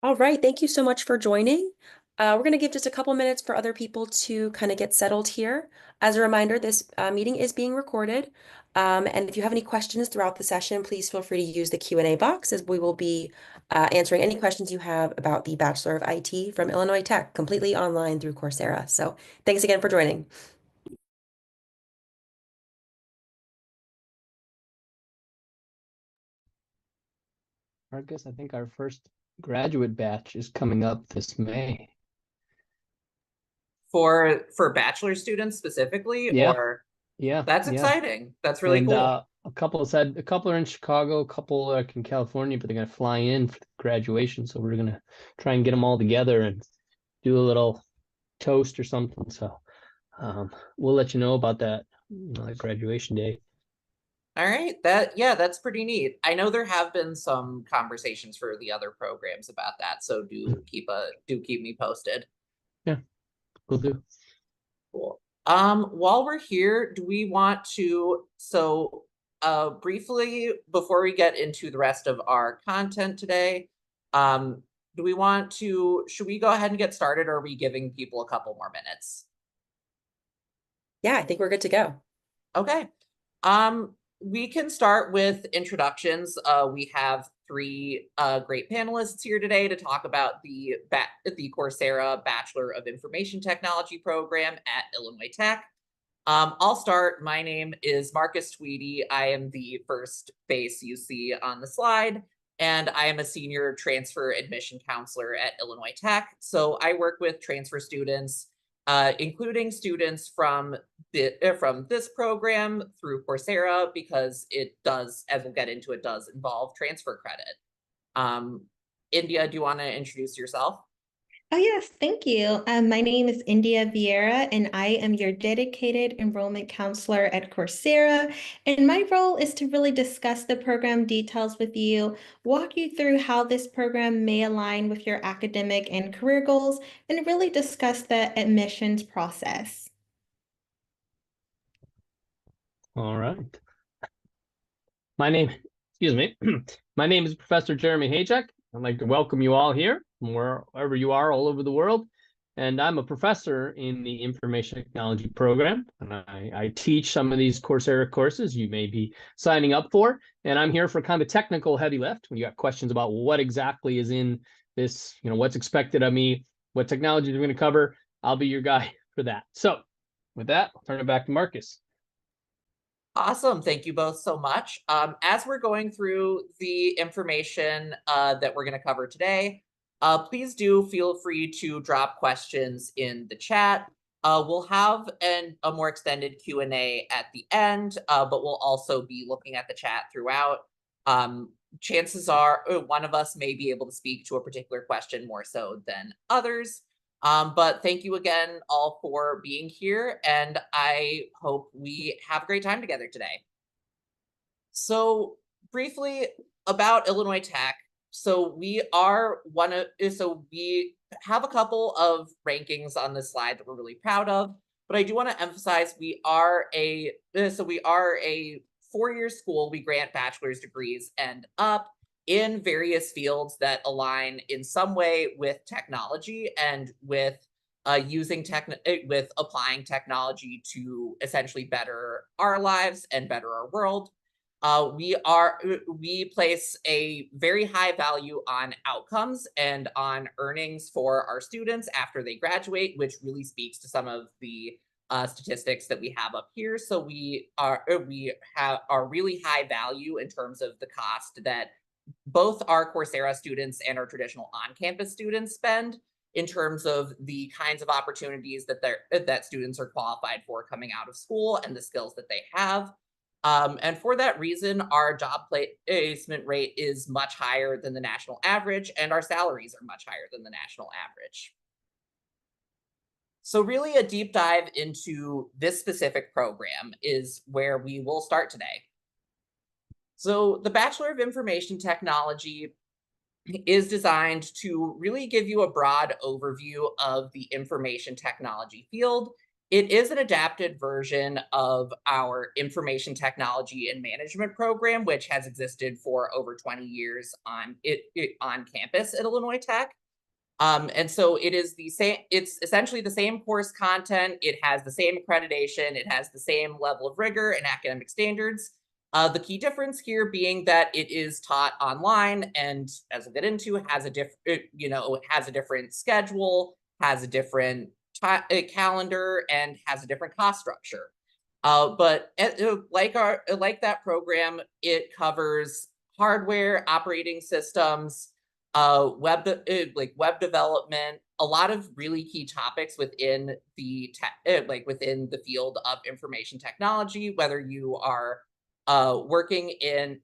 All right, thank you so much for joining. We're going to give just a couple minutes for other people to kind of get settled here. As a reminder, this meeting is being recorded. And if you have any questions throughout the session, please feel free to use the Q&A box as we will be answering any questions you have about the Bachelor of IT from Illinois Tech, completely online through Coursera. So thanks again for joining. Marcus, I think our first graduate batch is coming up this May. For bachelor students specifically, Yeah, or yeah, that's yeah. exciting. That's really And cool. a couple are in Chicago, a couple are in California, but they're gonna fly in for graduation. So we're gonna try and get them all together and do a little toast or something. So we'll let you know about that graduation day. All right, that's pretty neat. I know there have been some conversations for the other programs about that, so do keep me posted. Yeah, we'll do. Cool. While we're here, do we want to briefly before we get into the rest of our content today, do we want to should we go ahead and get started, or are we giving people a couple more minutes? Yeah, I think we're good to go. Okay. We can start with introductions. We have three great panelists here today to talk about the Coursera Bachelor of Information Technology program at Illinois Tech. I'll start. My name is Marcus Tweedy. I am the first face you see on the slide, and I am a senior transfer admission counselor at Illinois Tech. So I work with transfer students, including students from this program through Coursera, because it does, as we'll get into, it does involve transfer credit. India, do you want to introduce yourself? Oh, yes, thank you. My name is India Vieira, and I am your dedicated enrollment counselor at Coursera. And my role is to really discuss the program details with you, walk you through how this program may align with your academic and career goals, and really discuss the admissions process. All right. My name, excuse me, my name is Professor Jeremy Hayek. I'd like to welcome you all here from wherever you are all over the world. And I'm a professor in the Information Technology program. And I teach some of these Coursera courses you may be signing up for. And I'm here for kind of technical heavy lift. When you got questions about what exactly is in this, what's expected of me, what technologies we're going to cover, I'll be your guy for that. So with that, I'll turn it back to Marcus. Awesome. Thank you both so much. As we're going through the information that we're going to cover today, please do feel free to drop questions in the chat. We'll have a more extended Q&A at the end, but we'll also be looking at the chat throughout. Chances are one of us may be able to speak to a particular question more so than others. But thank you again all for being here, and I hope we have a great time together today. So briefly about Illinois Tech. So we have a couple of rankings on this slide that we're really proud of, but I do want to emphasize we are a 4-year school. We grant bachelor's degrees and up in various fields that align in some way with technology and with with applying technology to essentially better our lives and better our world. We place a very high value on outcomes and on earnings for our students after they graduate, which really speaks to some of the statistics that we have up here. So we are really high value in terms of the cost that both our Coursera students and our traditional on-campus students spend in terms of the kinds of opportunities that students are qualified for coming out of school and the skills that they have. And for that reason, our job placement rate is much higher than the national average, and our salaries are much higher than the national average. So really a deep dive into this specific program is where we will start today. So the Bachelor of Information Technology is designed to really give you a broad overview of the information technology field It is an adapted version of our information technology and management program, which has existed for over 20 years on campus at Illinois Tech. And so it is the same, it's essentially the same course content. It has the same accreditation. It has the same level of rigor and academic standards. The key difference here being that it is taught online and, as we'll get into, has a different, has a different schedule, has a different calendar, and has a different cost structure. But like that program, it covers hardware, operating systems, web development, a lot of really key topics within the within the field of information technology, whether you are working in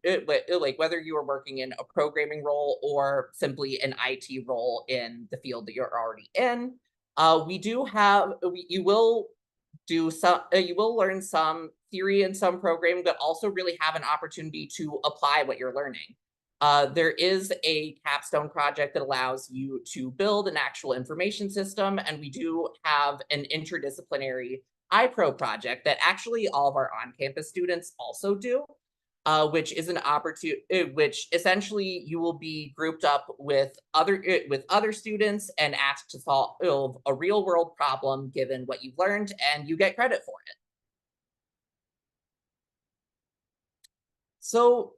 whether you are working in a programming role or simply an IT role in the field that you're already in. You will do some you will learn some theory and some programming, but also really have an opportunity to apply what you're learning. There is a capstone project that allows you to build an actual information system, and we do have an interdisciplinary iPro project that actually all of our on-campus students also do, which is an opportunity, which essentially you will be grouped up with other students and asked to solve a real-world problem given what you've learned, and you get credit for it. So,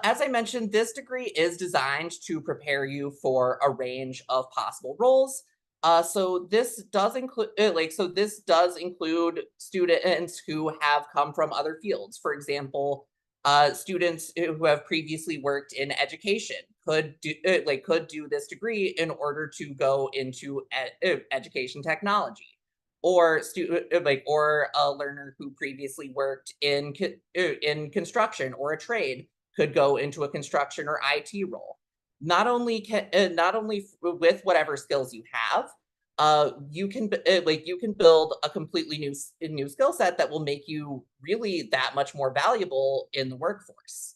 as I mentioned, this degree is designed to prepare you for a range of possible roles. So this does include students who have come from other fields. For example, students who have previously worked in education could do this degree in order to go into education technology, or or a learner who previously worked in construction or a trade could go into a construction or IT role. Not only with whatever skills you have, you can build a completely new skill set that will make you really that much more valuable in the workforce.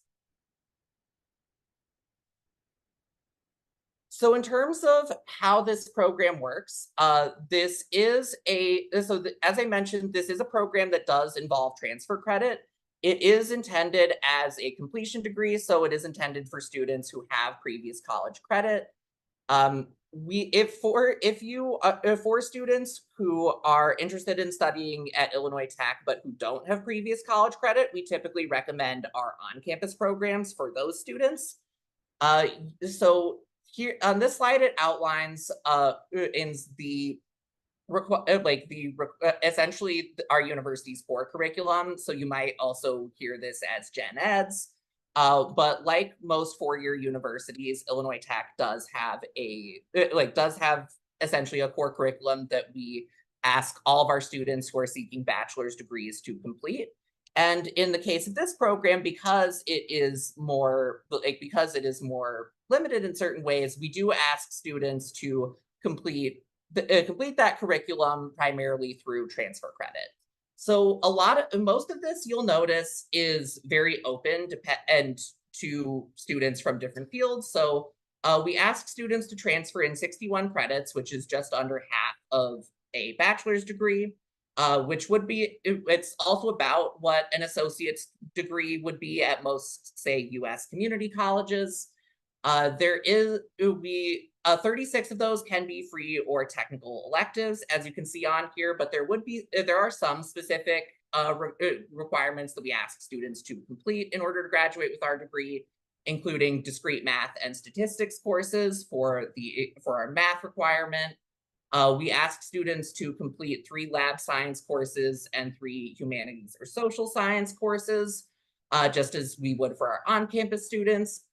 So in terms of how this program works, as I mentioned, this is a program that does involve transfer credit. It is intended as a completion degree, so it is intended for students who have previous college credit. For students who are interested in studying at Illinois Tech but who don't have previous college credit, we typically recommend our on-campus programs for those students. So here on this slide, it outlines essentially our university's core curriculum. So you might also hear this as gen eds. But like most four-year universities, Illinois Tech does have essentially a core curriculum that we ask all of our students who are seeking bachelor's degrees to complete. And in the case of this program, because it is more limited in certain ways, we do ask students to complete that curriculum primarily through transfer credit. So most of this, you'll notice, is very open to students from different fields. So we ask students to transfer in 61 credits, which is just under half of a bachelor's degree. It's also about what an associate's degree would be at most, say, U.S. community colleges. 36 of those can be free or technical electives, as you can see on here, but there are some specific requirements that we ask students to complete in order to graduate with our degree, including discrete math and statistics courses for our math requirement. We ask students to complete 3 lab science courses and 3 humanities or social science courses, just as we would for our on-campus students.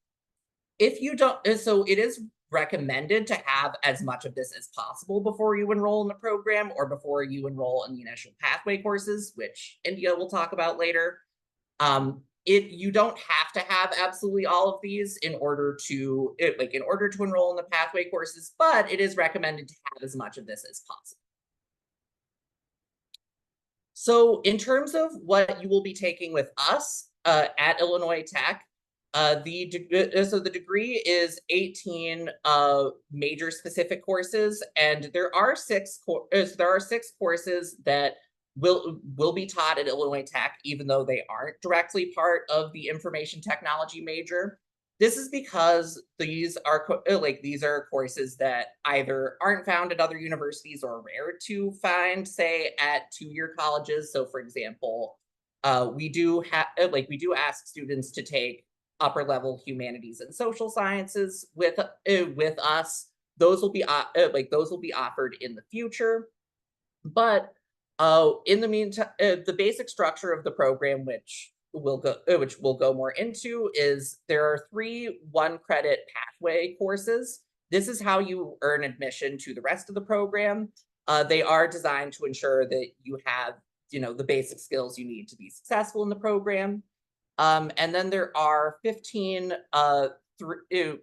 If you don't, so it is recommended to have as much of this as possible before you enroll in the program or before you enroll in the initial pathway courses, which India will talk about later. You don't have to have absolutely all of these in order to enroll in the pathway courses, but it is recommended to have as much of this as possible. So in terms of what you will be taking with us at Illinois Tech, the degree is 18 major specific courses, and there are 6 courses that will be taught at Illinois Tech, even though they aren't directly part of the information technology major. This is because these are these are courses that either aren't found at other universities or rare to find, say, at two-year colleges. So, for example, we do ask students to take upper level humanities and social sciences with us. Those will be offered in the future. But in the meantime, the basic structure of the program, which we'll go more into, is there are 3 1-credit pathway courses. This is how you earn admission to the rest of the program. They are designed to ensure that you have, the basic skills you need to be successful in the program. And then there are 15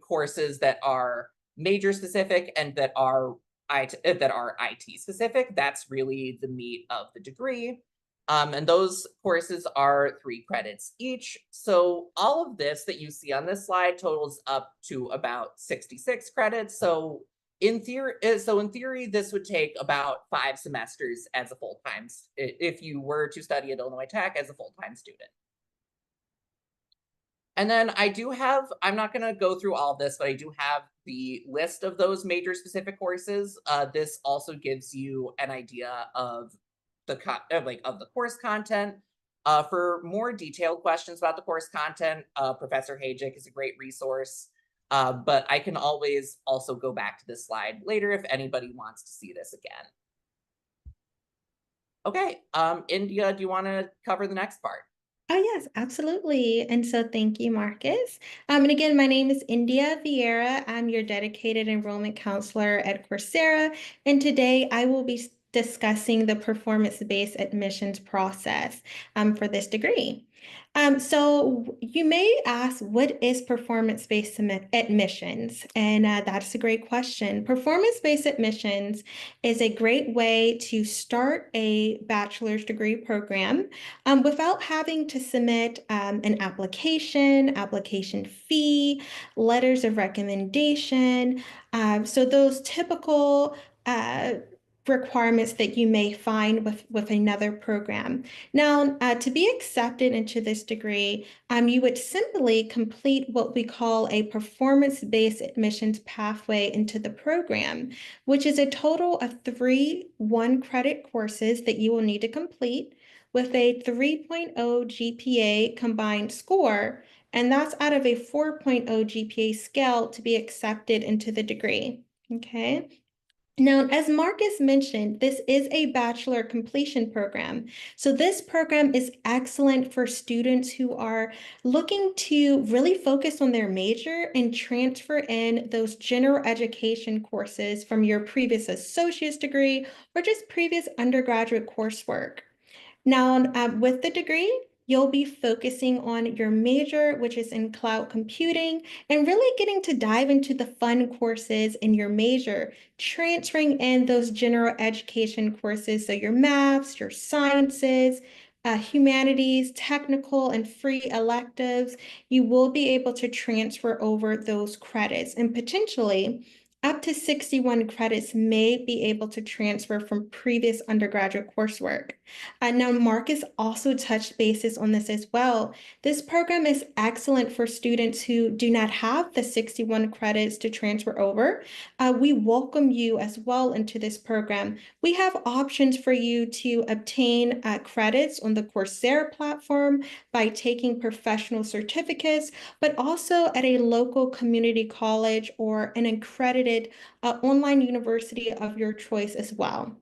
courses that are major specific and that are IT specific. That's really the meat of the degree. And those courses are 3 credits each. So all of this that you see on this slide totals up to about 66 credits. So in theory, this would take about 5 semesters as a full-time, if you were to study at Illinois Tech as a full-time student. And then I'm not going to go through all of this, but I do have the list of those major specific courses. This also gives you an idea of the course content. For more detailed questions about the course content, Professor Hajek is a great resource. But I can always also go back to this slide later if anybody wants to see this again. Okay, India, do you want to cover the next part? Oh, yes, absolutely. And so thank you, Marcus. And again, my name is India Vieira. I'm your dedicated enrollment counselor at Coursera. And today I will be discussing the performance-based admissions process for this degree. So you may ask, what is performance-based admissions? And that's a great question. Performance-based admissions is a great way to start a bachelor's degree program without having to submit an application fee, letters of recommendation. So those typical requirements that you may find with another program. Now, to be accepted into this degree, you would simply complete what we call a performance-based admissions pathway into the program, which is a total of 3 1-credit courses that you will need to complete with a 3.0 GPA combined score, and that's out of a 4.0 GPA scale to be accepted into the degree. Okay. Now, as Marcus mentioned, this is a bachelor completion program. So this program is excellent for students who are looking to really focus on their major and transfer in those general education courses from your previous associate's degree or just previous undergraduate coursework. Now, with the degree, you'll be focusing on your major, which is in cloud computing, and really getting to dive into the fun courses in your major, transferring in those general education courses, so your maths, your sciences, humanities, technical, and free electives. You will be able to transfer over those credits, and potentially up to 61 credits may be able to transfer from previous undergraduate coursework. Now, Marcus also touched bases on this as well. This program is excellent for students who do not have the 61 credits to transfer over. We welcome you as well into this program. We have options for you to obtain credits on the Coursera platform by taking professional certificates, but also at a local community college or an accredited online university of your choice as well.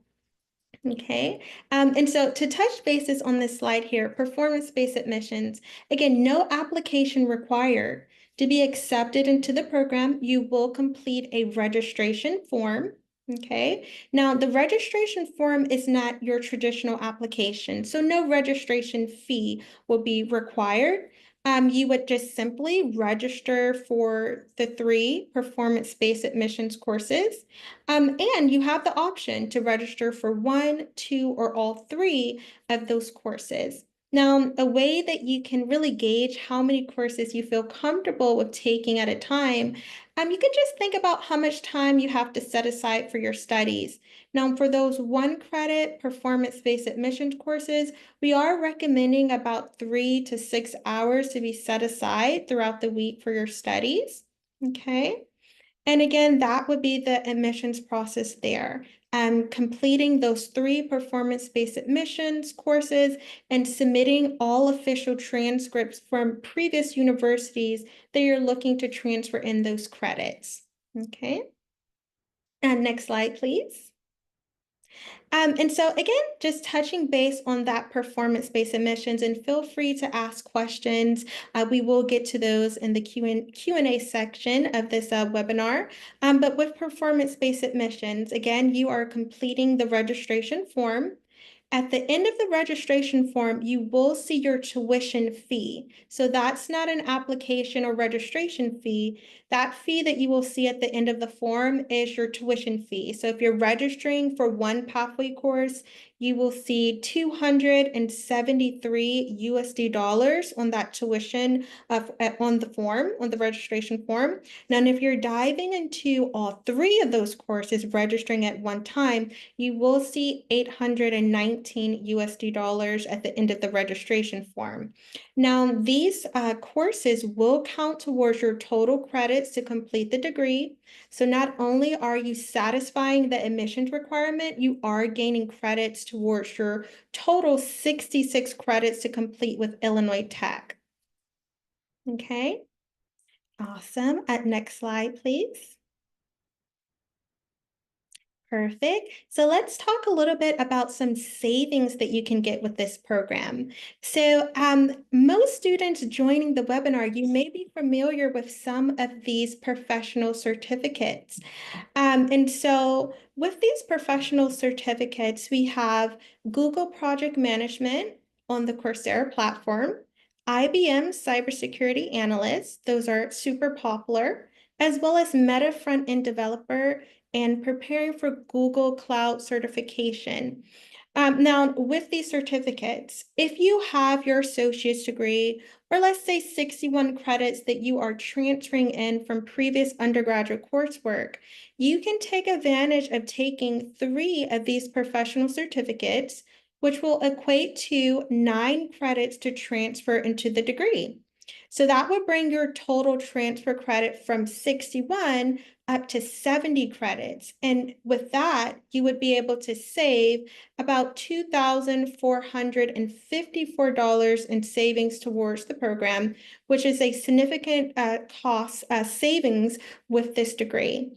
Okay, and so to touch bases on this slide here, performance-based admissions, again, no application required. To be accepted into the program, you will complete a registration form. Okay, now the registration form is not your traditional application, so no registration fee will be required. You would just simply register for the 3 performance-based admissions courses. And you have the option to register for 1, 2, or all 3 of those courses. Now, a way that you can really gauge how many courses you feel comfortable with taking at a time, you can just think about how much time you have to set aside for your studies. Now, for those 1 credit performance-based admissions courses, we are recommending about 3 to 6 hours to be set aside throughout the week for your studies. Okay. And again, that would be the admissions process there. Completing those 3 performance-based admissions courses and submitting all official transcripts from previous universities that you're looking to transfer in those credits. Okay. And next slide, please. And so again, just touching base on that performance-based admissions, and feel free to ask questions. We will get to those in the Q&A section of this webinar. But with performance-based admissions, again, you are completing the registration form. At the end of the registration form, you will see your tuition fee. So that's not an application or registration fee. That fee that you will see at the end of the form is your tuition fee. So if you're registering for one pathway course, you will see $273 USD on that tuition on the form, on the registration form. Now, if you're diving into all 3 of those courses, registering at one time, you will see $819 USD at the end of the registration form. Now, these courses will count towards your total credits to complete the degree. So not only are you satisfying the admissions requirement, you are gaining credits towards your total 66 credits to complete with Illinois Tech. Okay, awesome. Next slide, please. Perfect. So let's talk a little bit about some savings that you can get with this program. So most students joining the webinar, you may be familiar with some of these professional certificates. And so with these professional certificates, we have Google Project Management on the Coursera platform, IBM Cybersecurity Analyst, those are super popular, as well as Meta Front-End Developer and preparing for Google Cloud certification. Now, with these certificates, if you have your associate's degree, or let's say 61 credits that you are transferring in from previous undergraduate coursework, you can take advantage of taking 3 of these professional certificates, which will equate to 9 credits to transfer into the degree. So that would bring your total transfer credit from 61 up to 70 credits. And with that, you would be able to save about $2,454 in savings towards the program, which is a significant cost savings with this degree.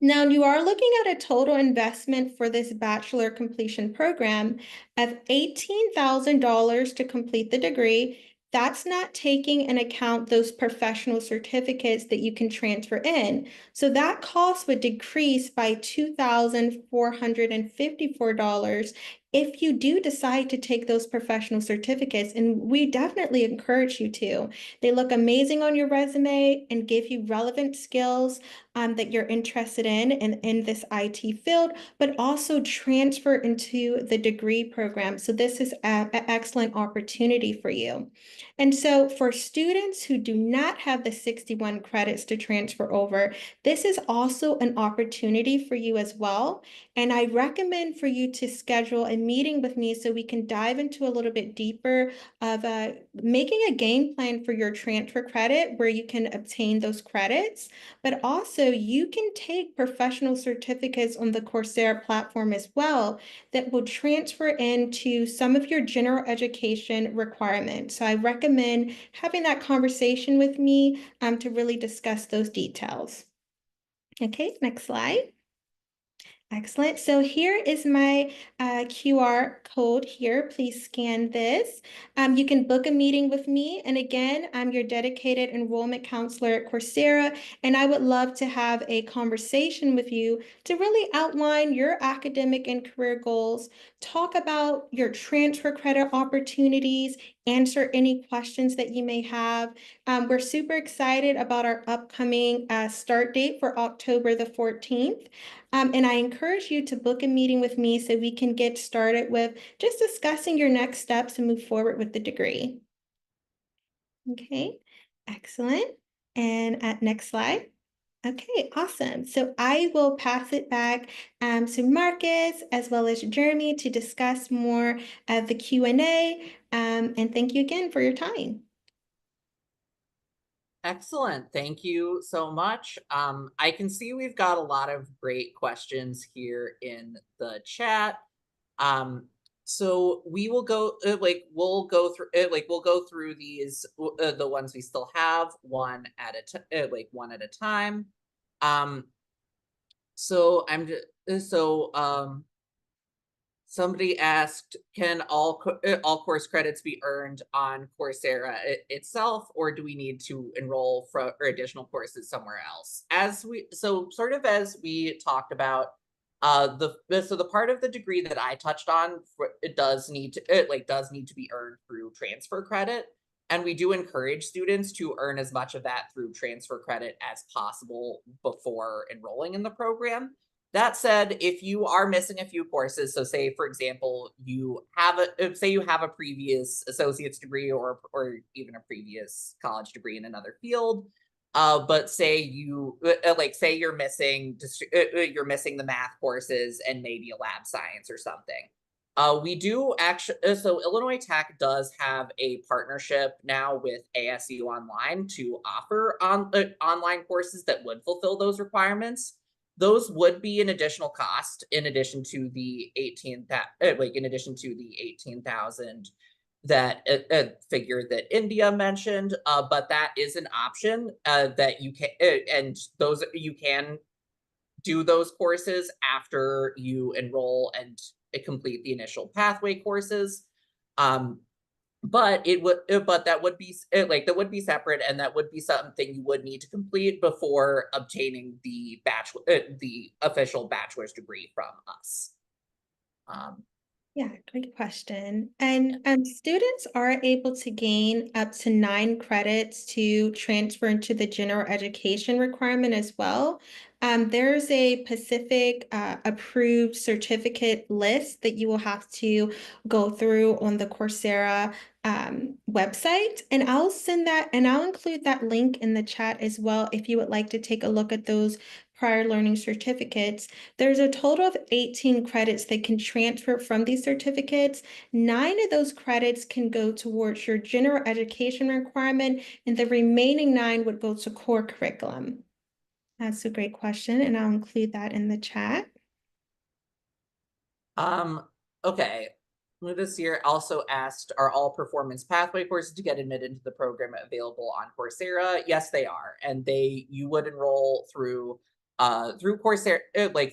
Now, you are looking at a total investment for this bachelor completion program of $18,000 to complete the degree. That's not taking into account those professional certificates that you can transfer in. So that cost would decrease by $2,454 if you do decide to take those professional certificates, and we definitely encourage you to. They look amazing on your resume and give you relevant skills that you're interested in this IT field, but also transfer into the degree program. So this is an excellent opportunity for you. And so for students who do not have the 61 credits to transfer over, this is also an opportunity for you as well. And I recommend for you to schedule a meeting with me so we can dive into a little bit deeper of making a game plan for your transfer credit where you can obtain those credits. But also you can take professional certificates on the Coursera platform as well that will transfer into some of your general education requirements. So I recommend having that conversation with me to really discuss those details. Okay, next slide. Excellent. So here is my QR code here. Please scan this. You can book a meeting with me. And again, I'm your dedicated enrollment counselor at Coursera, and I would love to have a conversation with you to really outline your academic and career goals, talk about your transfer credit opportunities, answer any questions that you may have. We're super excited about our upcoming start date for October the 14th. And I encourage you to book a meeting with me so we can get started with just discussing your next steps and move forward with the degree. Okay, excellent. And next slide. Okay, awesome. So I will pass it back to Marcus as well as Jeremy to discuss more of the Q&A. And thank you again for your time. Excellent. Thank you so much. I can see we've got a lot of great questions here in the chat. So we will go we'll go through these the ones we still have one at a time. So I'm just somebody asked, can all course credits be earned on Coursera itself, or do we need to enroll for additional courses somewhere else? As we talked about, the part of the degree that I touched on, it does need to be earned through transfer credit, and we do encourage students to earn as much of that through transfer credit as possible before enrolling in the program. That said, if you are missing a few courses, so say, for example, you have a previous associate's degree or even a previous college degree in another field, but say you're missing the math courses and maybe a lab science or something. We do actually, so Illinois Tech does have a partnership now with ASU Online to offer online courses that would fulfill those requirements. Those would be an additional cost in addition to the 18,000 that figure that India mentioned, but that is an option that you can and those you can do those courses after you enroll and complete the initial pathway courses. But that would be separate, and that would be something you would need to complete before obtaining the official bachelor's degree from us. Yeah, great question. And students are able to gain up to 9 credits to transfer into the general education requirement as well. There's a Pacific approved certificate list that you will have to go through on the Coursera website. And I'll send that, and I'll include that link in the chat as well if you would like to take a look at those prior learning certificates. There's a total of 18 credits that can transfer from these certificates. 9 of those credits can go towards your general education requirement, and the remaining 9 would go to core curriculum. That's a great question, and I'll include that in the chat. Okay. This year also asked, are all performance pathway courses to get admitted into the program available on Coursera? Yes, they are. And you would enroll through Coursera,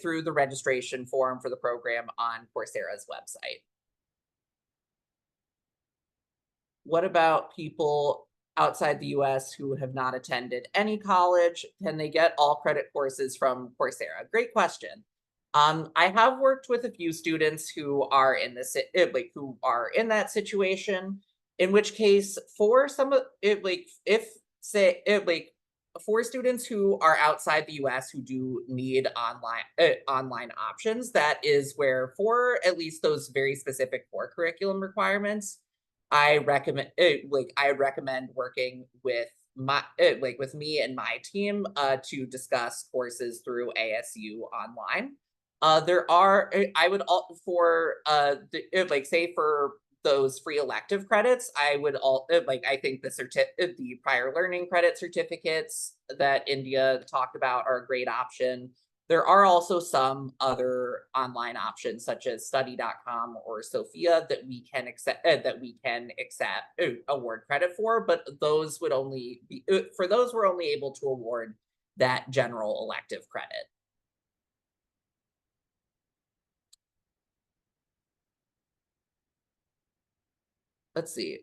through the registration form for the program on Coursera's website. What about people outside the US who have not attended any college? Can they get all credit courses from Coursera? Great question. I have worked with a few students who are in this who are in that situation, in which case for some of it, for students who are outside the US who do need online options, that is where, for at least those very specific core curriculum requirements, I recommend working with with me and my team to discuss courses through ASU Online. There are, I would all for say for those free elective credits, I would I think the prior learning credit certificates that India talked about are a great option. There are also some other online options such as study.com or Sophia that we can award credit for, but those would only be for those we're only able to award that general elective credit. Let's see.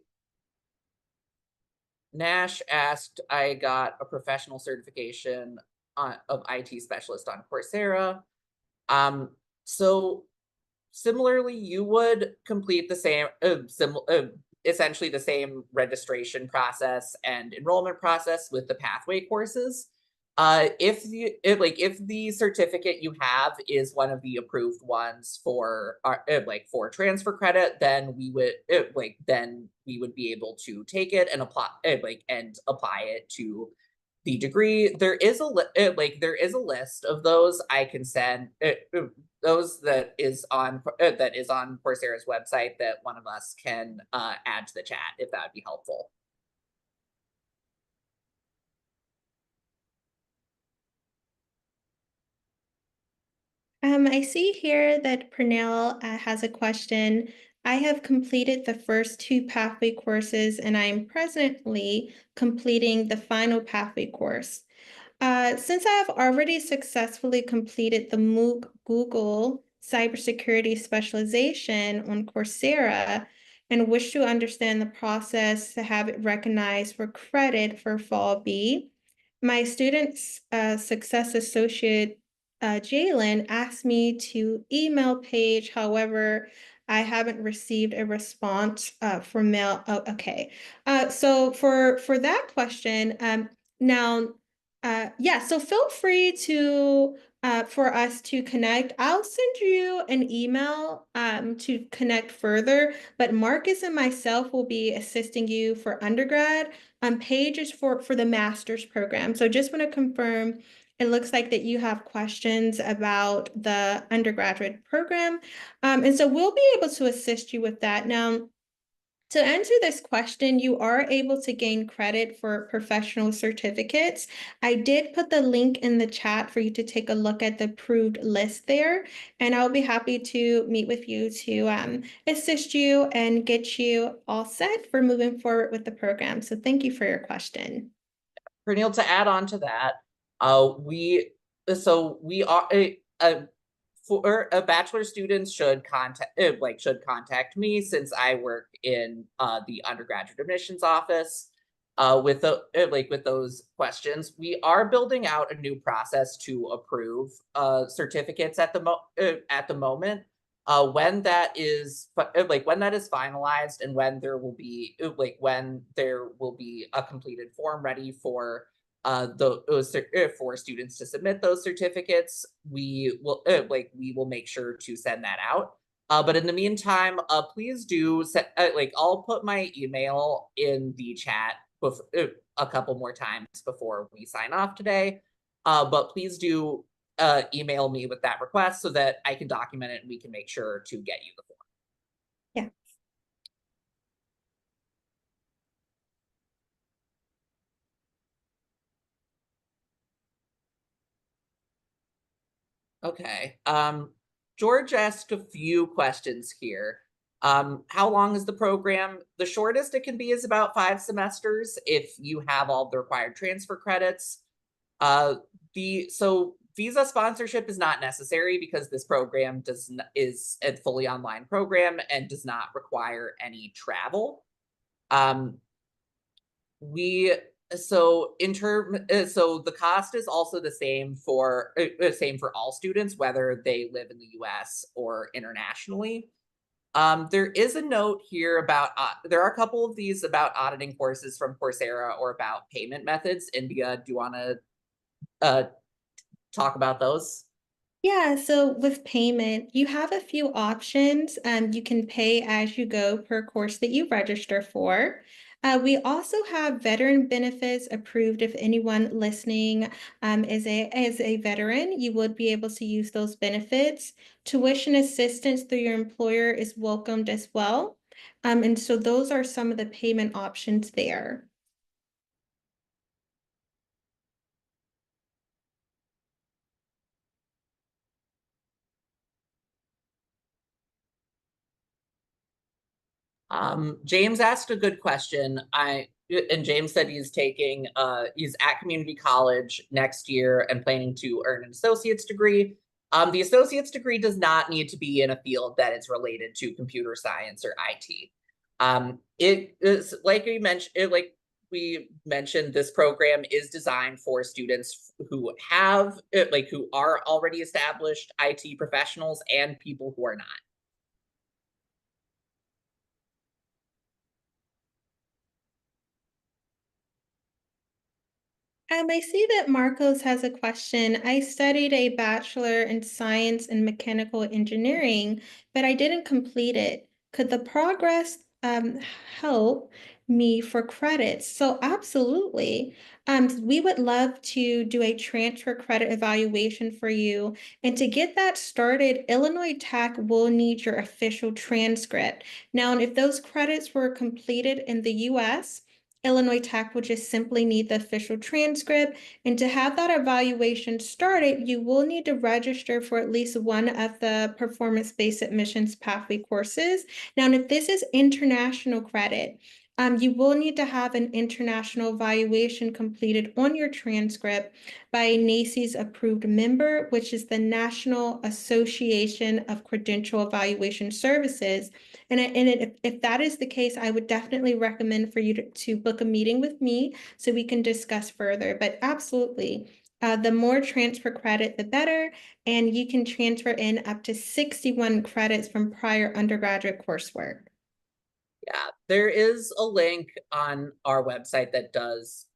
Nash asked, I got a professional certification of IT specialist on Coursera. So similarly, you would complete the same, essentially the same registration process and enrollment process with the pathway courses. If the certificate you have is one of the approved ones for for transfer credit, then we would be able to take it and apply it to the degree. There is there is a list of those I can send. Those that is on Coursera's website that one of us can add to the chat if that would be helpful. I see here that Pernell has a question. I have completed the first 2 pathway courses and I am presently completing the final pathway course. Since I have already successfully completed the MOOC Google cybersecurity specialization on Coursera and wish to understand the process to have it recognized for credit for Fall B, my student success associate Jalen asked me to email Paige. However, I haven't received a response from mail. Oh, okay. So for that question, now, yeah. So feel free to for us to connect. I'll send you an email to connect further. But Marcus and myself will be assisting you for undergrad. Paige is for the master's program. So just want to confirm. It looks like that you have questions about the undergraduate program. And so we'll be able to assist you with that. Now, to answer this question, you are able to gain credit for professional certificates. I did put the link in the chat for you to take a look at the approved list there, and I'll be happy to meet with you to assist you and get you all set for moving forward with the program. So thank you for your question. Pernille, to add on to that, we are for bachelor students should contact me, since I work in the undergraduate admissions office with those questions. We are building out a new process to approve certificates at the moment. When that is finalized, and when there will be a completed form ready for for students to submit those certificates, we will make sure to send that out. But in the meantime, please do I'll put my email in the chat a couple more times before we sign off today. But please do email me with that request so that I can document it and we can make sure to get you the form. Yeah. Okay. George asked a few questions here. How long is the program? The shortest it can be is about 5 semesters if you have all the required transfer credits. So visa sponsorship is not necessary because this program is a fully online program and does not require any travel. So the cost is also the same for all students, whether they live in the US or internationally. There is a note here about there are a couple of these about auditing courses from Coursera or about payment methods. India, do you want to talk about those? Yeah, so with payment, you have a few options. You can pay as you go per course that you register for. We also have veteran benefits approved. If anyone listening is a veteran, you would be able to use those benefits. Tuition assistance through your employer is welcomed as well. And so those are some of the payment options there. James asked a good question. And James said he's at community college next year and planning to earn an associate's degree. The associate's degree does not need to be in a field that is related to computer science or IT. It is like we mentioned, this program is designed for students who are already established IT professionals and people who are not. I see that Marcos has a question. I studied a bachelor in science and mechanical engineering, but I didn't complete it. Could the progress help me for credits. So absolutely. We would love to do a transfer credit evaluation for you. And to get that started, Illinois Tech will need your official transcript. Now, if those credits were completed in the US, Illinois Tech would just simply need the official transcript. And to have that evaluation started, you will need to register for at least one of the performance-based admissions pathway courses. Now, if this is international credit, you will need to have an international evaluation completed on your transcript by a NACE's approved member, which is the National Association of Credential Evaluation Services. If that is the case, I would definitely recommend for you to book a meeting with me so we can discuss further. But absolutely, the more transfer credit, the better. And you can transfer in up to 61 credits from prior undergraduate coursework. Yeah, there is a link on our website that does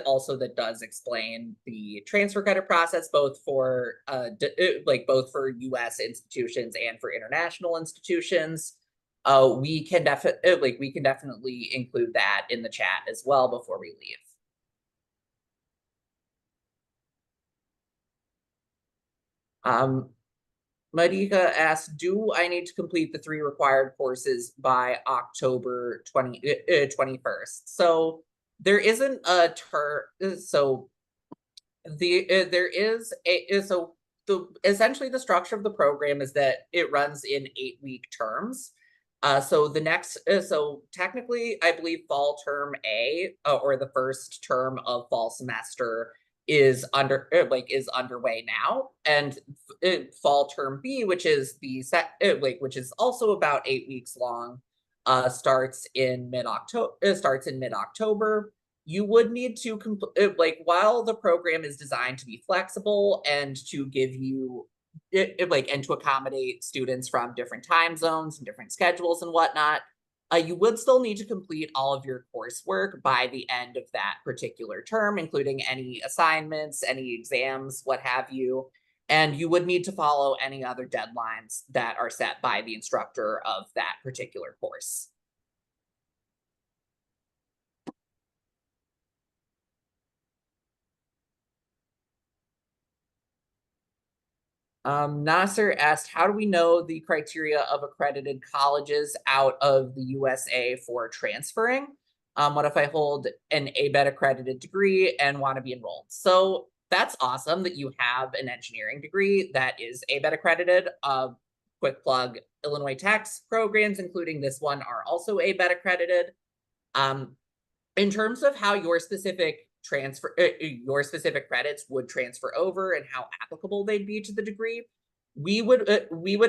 also that does explain the transfer credit process, both for both for U.S. institutions and for international institutions. We can definitely include that in the chat as well before we leave. Marika asked, do I need to complete the 3 required courses by October 21st? So there isn't a term. So there is a so the essentially the structure of the program is that it runs in 8-week terms. So the next so technically I believe fall term A, or the first term of fall semester is underway now, and fall term B, which is which is also about 8 weeks long, starts in mid-October. You would need to while the program is designed to be flexible and to give you and to accommodate students from different time zones and different schedules and whatnot, you would still need to complete all of your coursework by the end of that particular term, including any assignments, any exams, what have you. And you would need to follow any other deadlines that are set by the instructor of that particular course. Nasser asked, how do we know the criteria of accredited colleges out of the USA for transferring? What if I hold an ABET accredited degree and want to be enrolled? So that's awesome that you have an engineering degree that is ABET accredited. Quick plug, Illinois Tech's programs, including this one, are also ABET accredited. In terms of how your specific credits would transfer over and how applicable they'd be to the degree, we would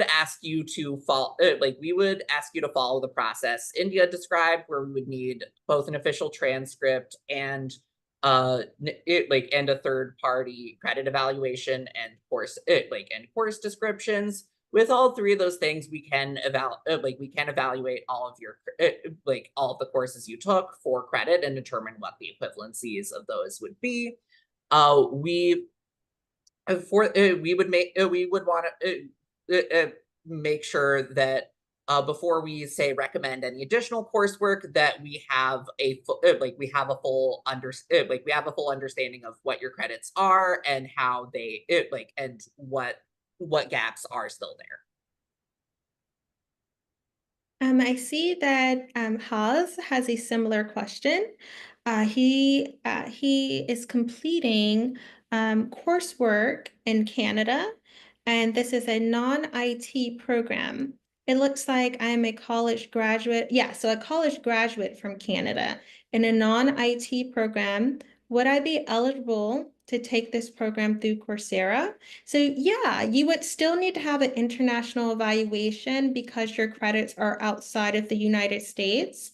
ask you to follow the process India described, where we would need both an official transcript and and a third party credit evaluation and course descriptions. With all 3 of those things, we can evaluate all of your all of the courses you took for credit and determine what the equivalencies of those would be. We would want to make sure that before we say recommend any additional coursework, that we have a full understanding of what your credits are and how they and what gaps are still there. I see that Haz has a similar question. He is completing coursework in Canada, and this is a non-IT program. It looks like I'm a college graduate. Yeah, so a college graduate from Canada in a non-IT program. Would I be eligible to take this program through Coursera? So yeah, you would still need to have an international evaluation because your credits are outside of the United States.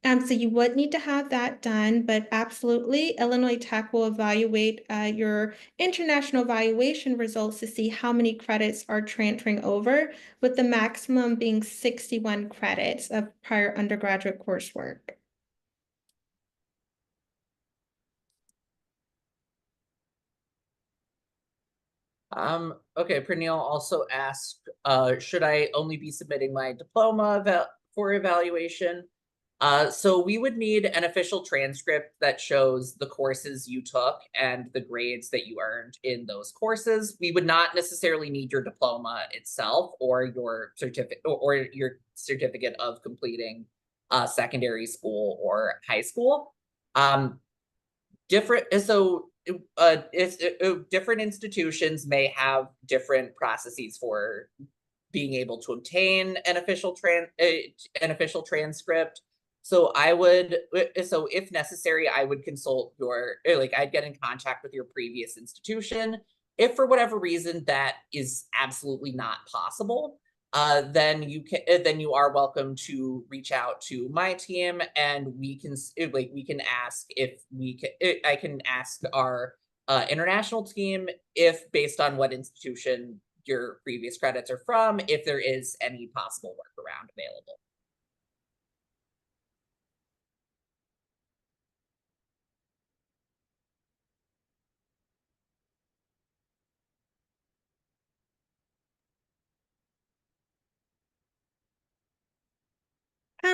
So you would need to have that done, but absolutely, Illinois Tech will evaluate your international evaluation results to see how many credits are transferring over, with the maximum being 61 credits of prior undergraduate coursework. Okay, Pernille also asked, should I only be submitting my diploma for evaluation? So we would need an official transcript that shows the courses you took and the grades that you earned in those courses. We would not necessarily need your diploma itself or your certificate of completing secondary school or high school. Different different institutions may have different processes for being able to obtain an official transcript. So so if necessary, I would consult I'd get in contact with your previous institution. If for whatever reason that is absolutely not possible, then you are welcome to reach out to my team, and we can ask if I can ask our international team if, based on what institution your previous credits are from, if there is any possible workaround available.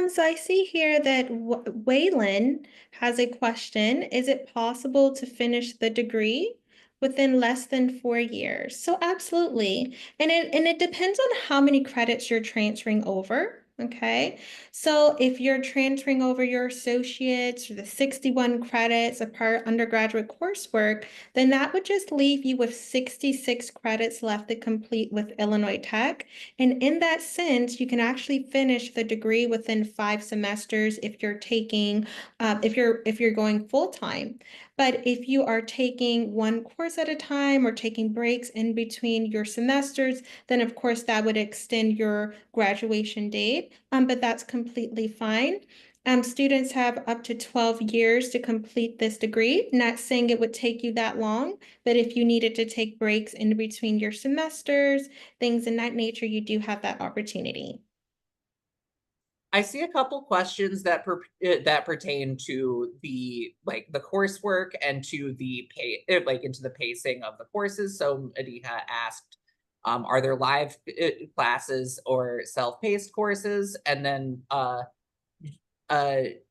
So I see here that Waylon has a question. Is it possible to finish the degree within less than 4 years? So absolutely. And it depends on how many credits you're transferring over. Okay. So if you're transferring over your associates or the 61 credits of prior undergraduate coursework, then that would just leave you with 66 credits left to complete with Illinois Tech. And in that sense, you can actually finish the degree within 5 semesters if you're taking, if you're going full time. But if you are taking one course at a time or taking breaks in between your semesters, then of course that would extend your graduation date. But that's completely fine. Students have up to 12 years to complete this degree. Not saying it would take you that long, but if you needed to take breaks in between your semesters, things in that nature, you do have that opportunity. I see a couple questions that that pertain to the coursework and to the into the pacing of the courses. So Adiha asked, are there live classes or self-paced courses? And then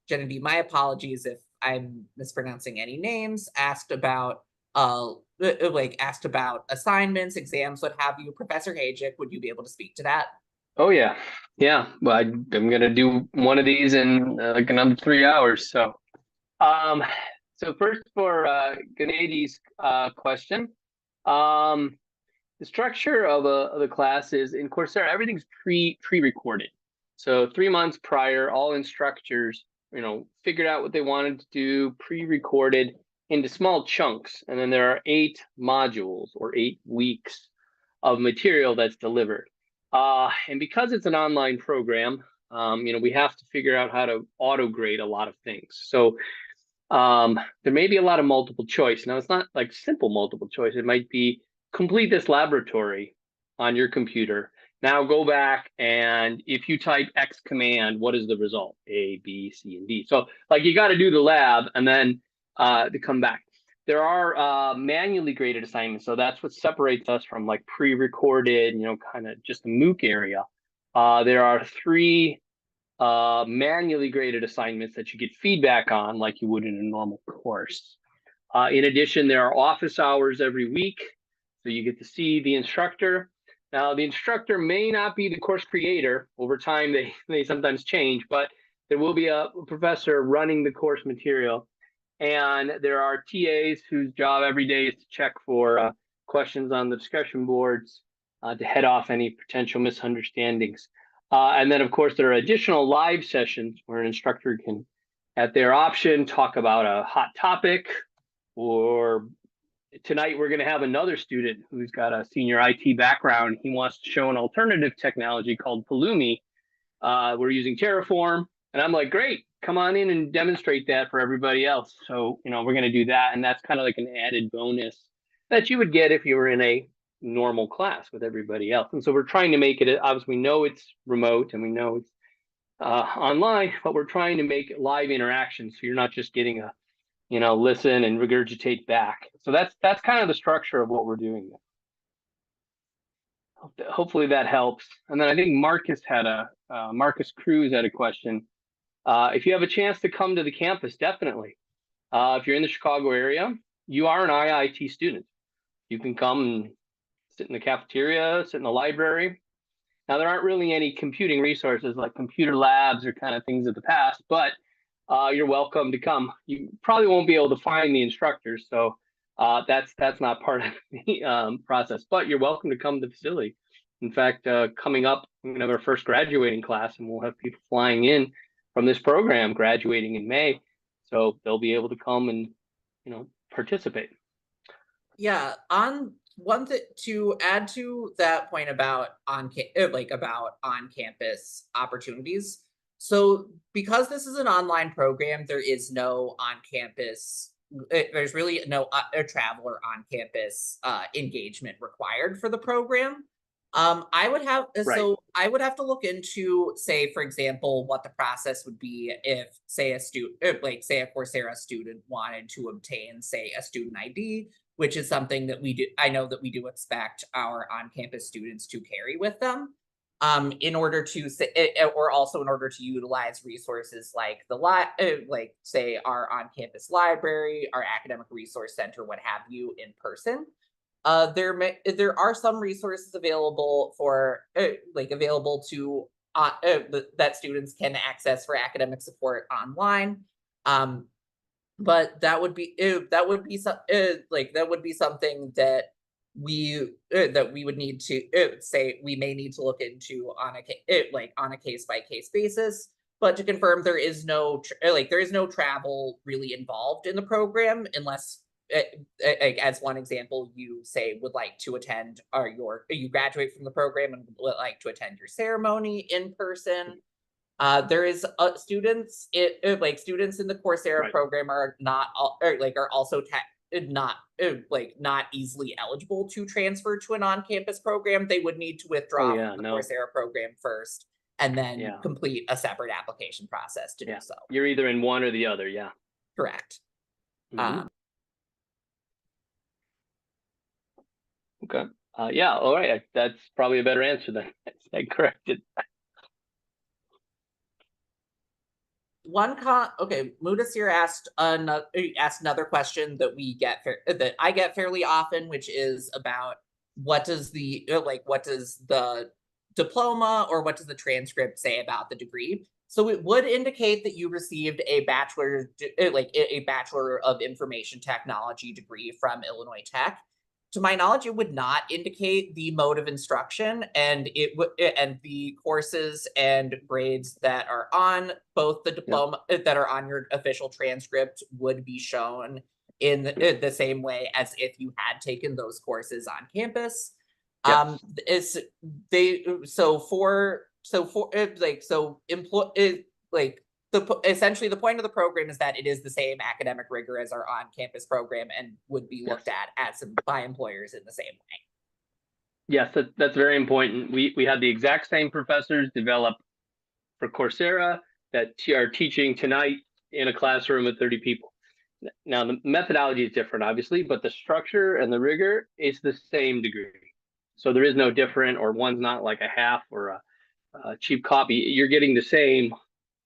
Genevieve, my apologies if I'm mispronouncing any names, asked about assignments, exams, what have you. Professor Hajek, would you be able to speak to that? Oh yeah, yeah. Well, I'm gonna do one of these in like another 3 hours. Um, so first for Gennadi's question, the structure of the class is in Coursera. Everything's pre-recorded. So 3 months prior, all instructors, figured out what they wanted to do, pre-recorded into small chunks, and then there are 8 modules or 8 weeks of material that's delivered. And because it's an online program, we have to figure out how to auto grade a lot of things. So there may be a lot of multiple choice. Now, it's not like simple multiple choice. It might be complete this laboratory on your computer. Now go back, and if you type X command, what is the result? A, B, C, and D. So like you got to do the lab and then to come back. There are manually graded assignments. So that's what separates us from like pre-recorded, kind of just the MOOC area. There are 3 manually graded assignments that you get feedback on like you would in a normal course. In addition, there are office hours every week. So you get to see the instructor. Now, the instructor may not be the course creator. Over time, they sometimes change, but there will be a professor running the course material. And there are TAs whose job every day is to check for questions on the discussion boards to head off any potential misunderstandings. And then, of course, there are additional live sessions where an instructor can, at their option, talk about a hot topic. Or tonight, we're going to have another student who's got a senior IT background. He wants to show an alternative technology called Pulumi. We're using Terraform. And I'm like, great, come on in and demonstrate that for everybody else. So, we're going to do that. And that's kind of like an added bonus that you would get if you were in a normal class with everybody else. And so we're trying to make it, obviously, we know it's remote and we know it's online, but we're trying to make it live interaction. So you're not just getting a, listen and regurgitate back. So that's kind of the structure of what we're doing. Hopefully that helps. And then I think Marcus Cruz had a question. If you have a chance to come to the campus, definitely. If you're in the Chicago area, you are an IIT student. You can come and sit in the cafeteria, sit in the library. Now, there aren't really any computing resources like computer labs or kind of things of the past, but you're welcome to come. You probably won't be able to find the instructors, so that's not part of the process, but you're welcome to come to the facility. In fact, coming up, we're going to have our first graduating class, and we'll have people flying in from this program graduating in May, so they'll be able to come and, participate. Yeah, on one thing to add to that point about about on-campus opportunities. So because this is an online program, there is no on-campus, there's really no travel or on-campus engagement required for the program. I would have Right. I would have to look into, say, for example, what the process would be if, say, a student, like say a Coursera student wanted to obtain, say, a student ID, which is something that we do. I know that we do expect our on-campus students to carry with them, in order to say, or also in order to utilize resources like like say our on-campus library, our academic resource center, what have you, in person. There are some resources available for available to that students can access for academic support online. Um, but that would be that would be something that we would need to say we may need to look into on on a case by case basis. But to confirm, there is no there is no travel really involved in the program unless, as one example, you say would like to attend, or you graduate from the program and would like to attend your ceremony in person. There is students in the Coursera Right. program are not are also not not easily eligible to transfer to an on-campus program. They would need to Oh, withdraw yeah, from the no. Coursera program first and then Yeah. complete a separate application process to do Yeah. so. You're either in one or the other. Yeah. Correct. Mhm. Okay. Yeah. All right. That's probably a better answer than I corrected. Okay, Mudasir asked another question that that I get fairly often, which is about what does what does the diploma or what does the transcript say about the degree? So it would indicate that you received a a Bachelor of Information Technology degree from Illinois Tech. To my knowledge, it would not indicate the mode of instruction, and and the courses and grades that are on both the Yep. diploma that are on your official transcript would be shown in the same way as if you had taken those courses on campus. Yes. Is they so for so for so employ like essentially the point of the program is that it is the same academic rigor as our on-campus program and would be Yes. looked at as by employers in the same way. Yes, that's very important. We had the exact same professors develop for Coursera that are teaching tonight in a classroom of 30 people. Now, the methodology is different, obviously, but the structure and the rigor is the same degree. So there is no different, or one's not like a half or a cheap copy. You're getting the same,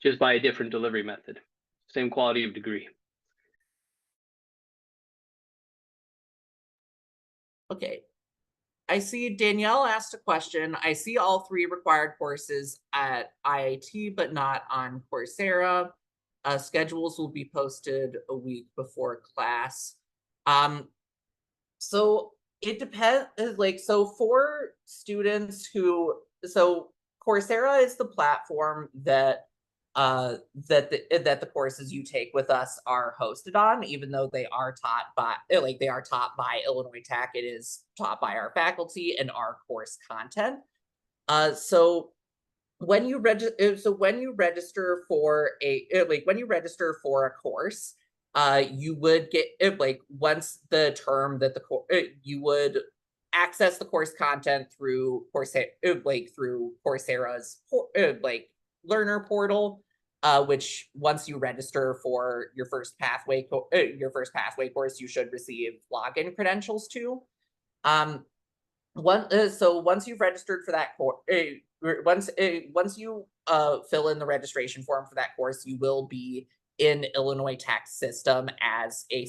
just by a different delivery method. Same quality of degree. Okay. I see Danielle asked a question. I see all 3 required courses at IIT, but not on Coursera. Schedules will be posted a week before class. So it depends, so for students so Coursera is the platform that the courses you take with us are hosted on, even though they are taught by Illinois Tech. It is taught by our faculty and our course content. So when you register for a course, you would get once the term that you would access the course content through Coursera's learner portal, which once you register for your first pathway course, you should receive login credentials to. So once you've registered for that course, once you fill in the registration form for that course, you will be in Illinois Tech system as a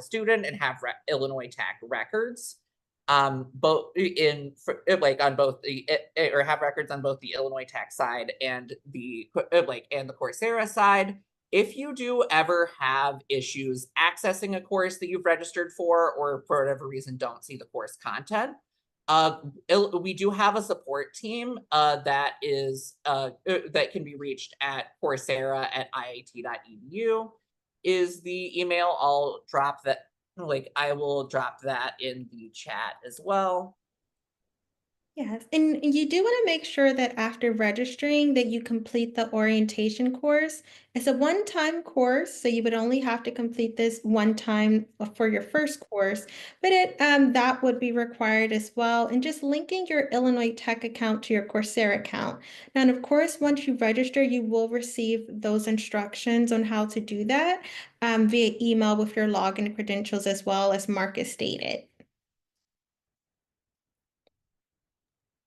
student and have Illinois Tech records. Both in on both the or have records on both the Illinois Tech side and the and the Coursera side. If you do ever have issues accessing a course that you've registered for, or for whatever reason don't see the course content, we do have a support team that can be reached at Coursera at iat.edu is the email. I'll drop that. I will drop that in the chat as well. Yes, and you do want to make sure that after registering that you complete the orientation course. It's a one-time course, so you would only have to complete this one time for your first course, but that would be required as well. And just linking your Illinois Tech account to your Coursera account. Now, and of course, once you register, you will receive those instructions on how to do that via email with your login credentials as well, as Marcus stated.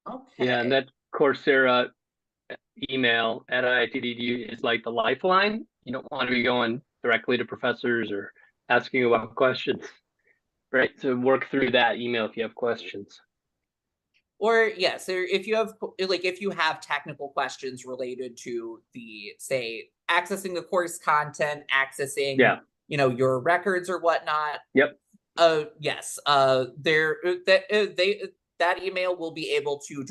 Okay. Yeah, and that Coursera email at IIT.edu is like the lifeline. You don't want to be going directly to professors or asking about questions, right? So work through that email if you have questions. Or yes, or if you have technical questions related to the, say, accessing the course content, accessing your records or whatnot. Yep. Yes. That email will be able to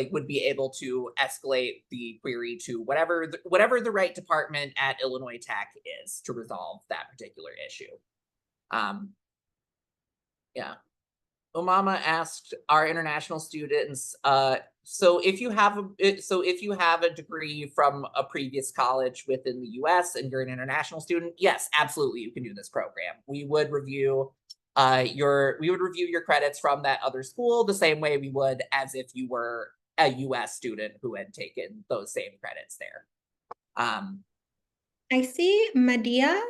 would be able to escalate the query to whatever the right department at Illinois Tech is to resolve that particular issue. Yeah. Omama asked our international students, so if you have a degree from a previous college within the US and you're an international student, yes, absolutely you can do this program. We would review your credits from that other school the same way we would as if you were a US student who had taken those same credits there. I see Maria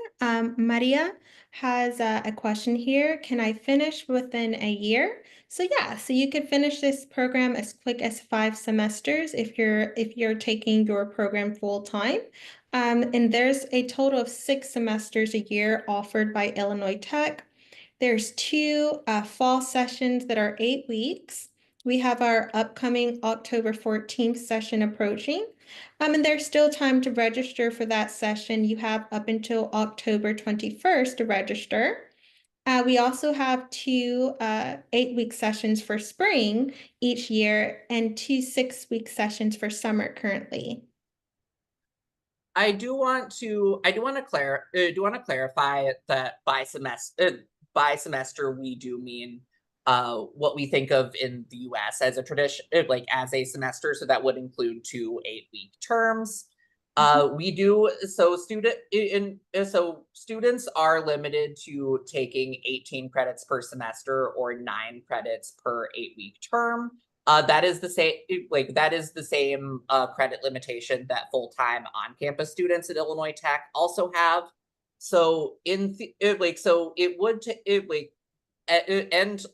has a question here. Can I finish within a year? So yeah, so you could finish this program as quick as 5 semesters if you're taking your program full time. And there's a total of 6 semesters a year offered by Illinois Tech. There's 2 fall sessions that are 8 weeks. We have our upcoming October 14th session approaching. And there's still time to register for that session. You have up until October 21st to register. We also have 2 8-week sessions for spring each year and 2 6-week sessions for summer currently. I do want to clarify that by semester we do mean what we think of in the US as a tradition, as a semester. So that would include 2 8-week terms. We do so students are limited to taking 18 credits per semester or 9 credits per 8-week term. That is the same credit limitation that full-time on-campus students at Illinois Tech also have. So and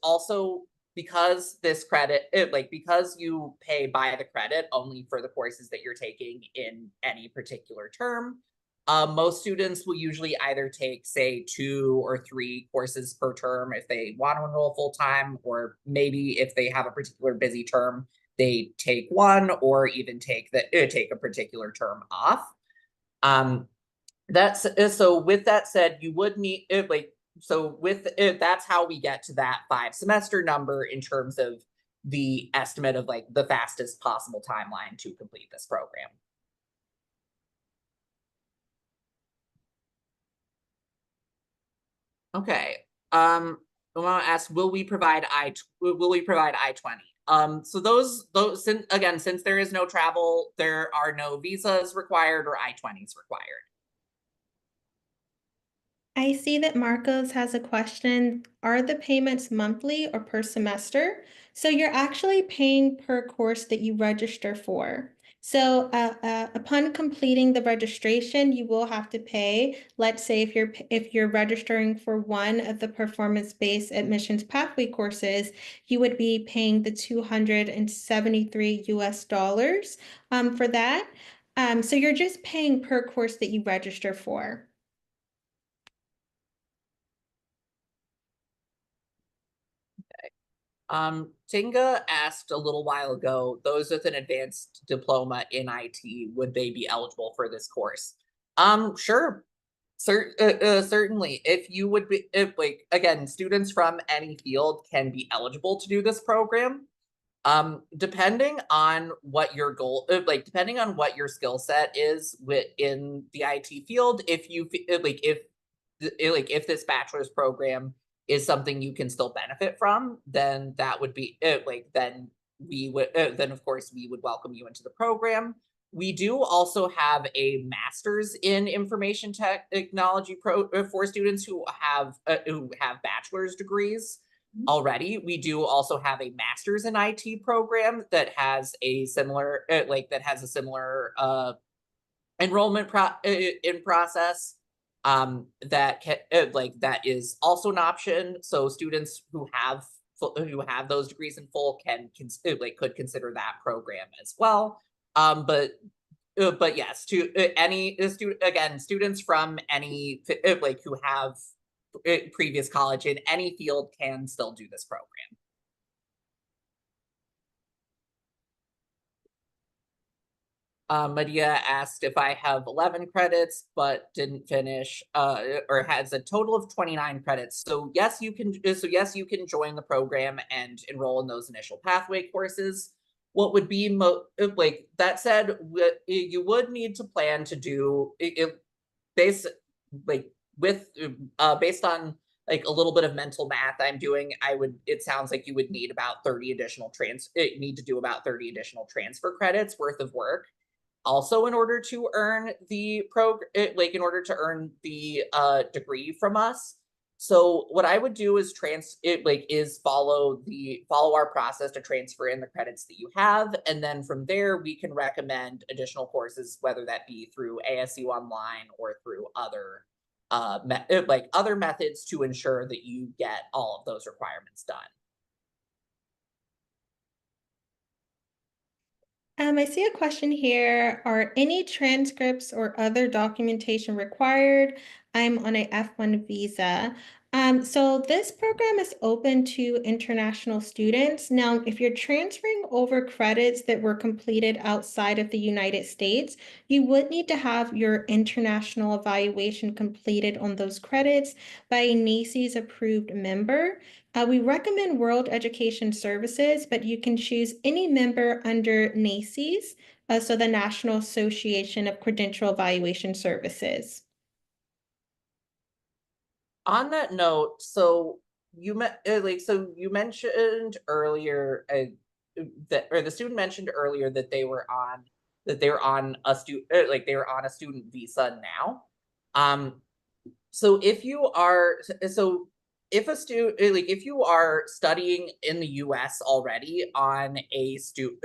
also because this credit, because you pay by the credit only for the courses that you're taking in any particular term, most students will usually either take, say, 2 or 3 courses per term if they want to enroll full-time, or maybe if they have a particular busy term, they take 1 or even take a particular term off. So with that said, you would need that's how we get to that 5 semester number in terms of the estimate of the fastest possible timeline to complete this program. Okay. I want to ask, will we provide I-20? So those since there is no travel, there are no visas required or I-20s required. I see that Marcos has a question. Are the payments monthly or per semester? So you're actually paying per course that you register for. So upon completing the registration, you will have to pay. Let's say if you're registering for one of the performance-based admissions pathway courses, you would be paying the $273 US for that. So you're just paying per course that you register for. Tinga asked a little while ago, those with an advanced diploma in IT, would they be eligible for this course? Sure. Certainly. If you would be, if, like, again, students from any field can be eligible to do this program. Depending on what your goal, depending on what your skill set is within the IT field, if you if this bachelor's program is something you can still benefit from, then that would be then of course we would welcome you into the program. We do also have a master's in information technology for students who have bachelor's degrees already. We do also have a master's in IT program that has a similar enrollment in process, that is also an option. So students who have those degrees in full could consider that program as well. But yes, to any student, again, students from any who have previous college in any field can still do this program. Maria asked if I have 11 credits but didn't finish, or has a total of 29 credits. So yes, you can. So yes, you can join the program and enroll in those initial pathway courses. What would be that said, you would need to plan to do it based based on like a little bit of mental math I'm doing. It sounds like you would need about 30 additional need to do about 30 additional transfer credits worth of work also in order to earn the in order to earn the degree from us. So what I would do is follow our process to transfer in the credits that you have, and then from there we can recommend additional courses, whether that be through ASU Online or through other other methods to ensure that you get all of those requirements done. I see a question here. Are any transcripts or other documentation required? I'm on a F1 visa. So this program is open to international students. Now, if you're transferring over credits that were completed outside of the United States, you would need to have your international evaluation completed on those credits by a NACES approved member. We recommend World Education Services, but you can choose any member under NACES, so the National Association of Credential Evaluation Services. On that note, so you mentioned earlier the student mentioned earlier that they were on a student visa now. So if you are if a student if you are studying in the US already on a student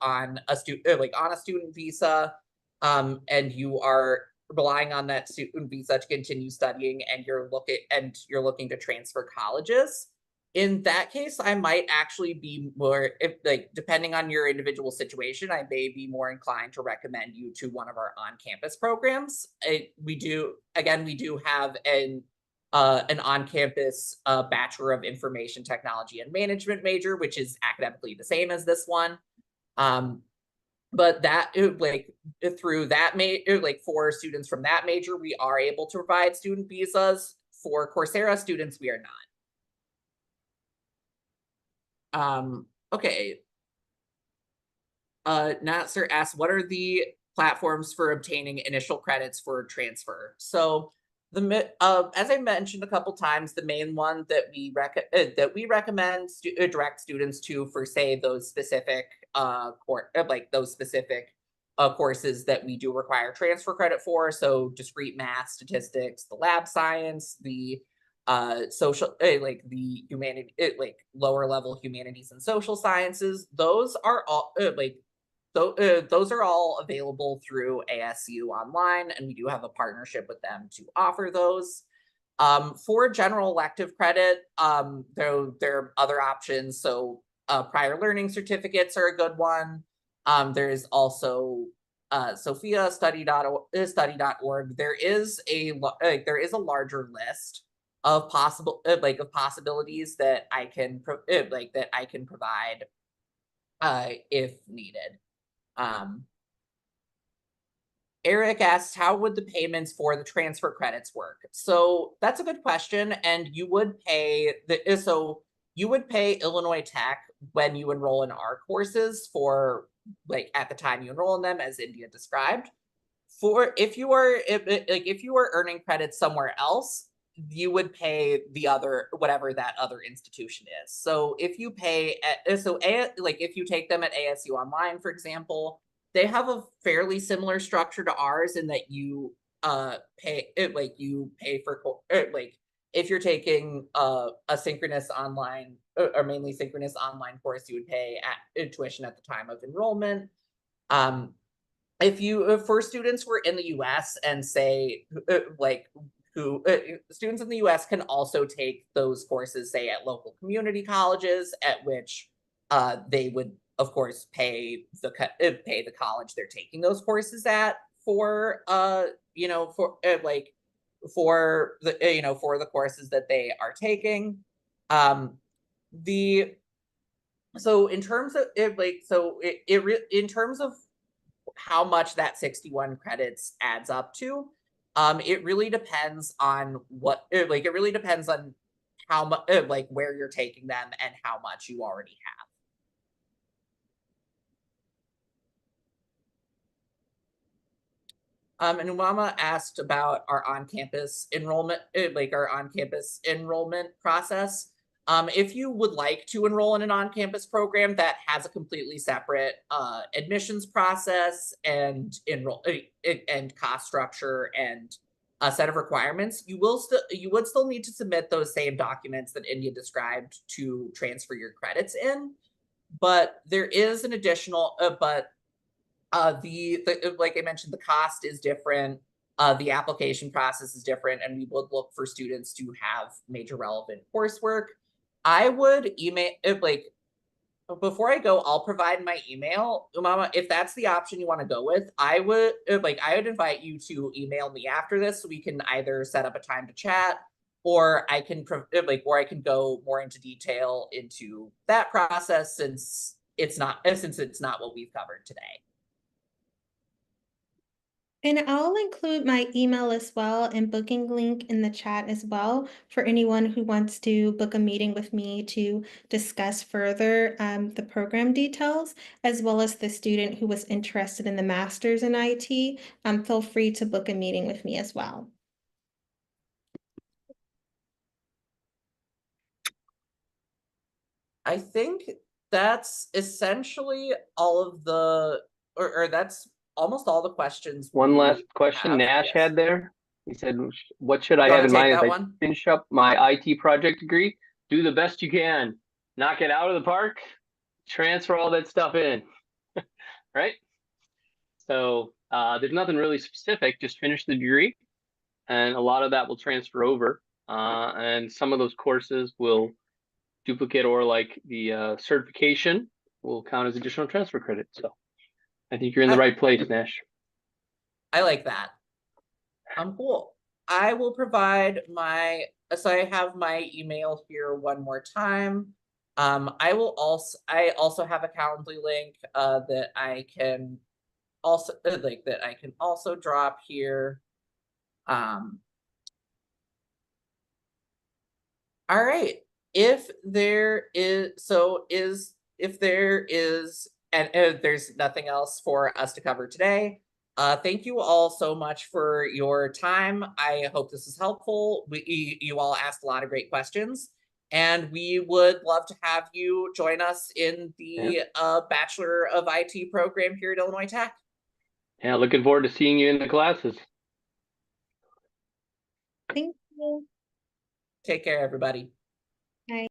on a student visa, and you are relying on that student visa to continue studying, and you're looking to transfer colleges, in that case I might actually be more, depending on your individual situation, I may be more inclined to recommend you to one of our on-campus programs. We do have an on-campus Bachelor of Information Technology and Management major, which is academically the same as this one. But that through that for students from that major, we are able to provide student visas. For Coursera students, we are not. Okay. Nasser asks, what are the platforms for obtaining initial credits for transfer? So as I mentioned a couple times, the main one that we recommend direct students to for, say, those specific courses that we do require transfer credit for. So discrete math, statistics, the lab science, the social the humanity lower level humanities and social sciences. Those are all those are all available through ASU online, and we do have a partnership with them to offer those. For general elective credit, there are other options. So prior learning certificates are a good one. There's also Sophia study.org. There is a larger list of possibilities that I can provide if needed. Eric asked, how would the payments for the transfer credits work? So that's a good question. And you would pay Illinois Tech when you enroll in our courses for at the time you enroll in them, as India described. For if you are earning credits somewhere else, you would pay whatever that other institution is. So if you pay if you take them at ASU Online, for example, they have a fairly similar structure to ours in that you pay for if you're taking a synchronous online or mainly synchronous online course, you would pay tuition at the time of enrollment. For students who are in the US and say students in the US can also take those courses, say at local community colleges, at which they would of course pay the college they're taking those courses at for the courses that they are taking. So in terms of in terms of how much that 61 credits adds up to, it really depends on how much where you're taking them and how much you already have. And Umama asked about our on-campus enrollment, process. If you would like to enroll in an on-campus program that has a completely separate admissions process and cost structure and a set of requirements, you would still need to submit those same documents that India described to transfer your credits in. But there is an additional, like I mentioned, the cost is different. The application process is different, and we would look for students to have major relevant coursework. I would email before I go, I'll provide my email. Umama, if that's the option you want to go with, I would invite you to email me after this so we can either set up a time to chat, or I can go more into detail into that process since it's not what we've covered today. And I'll include my email as well and booking link in the chat as well for anyone who wants to book a meeting with me to discuss further the program details, as well as the student who was interested in the master's in IT. Feel free to book a meeting with me as well. I think that's essentially all of the, or that's almost all the questions. One last question Nash Yes. had there. He said, what should I You have wanna in mind take as that I one? finish up my IT project degree? Do the best you can. Knock it out of the park. Transfer all that stuff in. Right? So there's nothing really specific. Just finish the degree. And a lot of that will transfer over. And some of those courses will duplicate, or like the certification will count as additional transfer credit. So I think you're in the right place, Nash. I like that. Cool. I will provide so I have my email here one more time. I also have a Calendly link that I can also drop here. All right. If there is and there's nothing else for us to cover today, thank you all so much for your time. I hope this is helpful. You all asked a lot of great questions, and we would love to have you join us in the Bachelor of IT program here at Illinois Tech. Yeah, looking forward to seeing you in the classes. Thank you. Take care, everybody.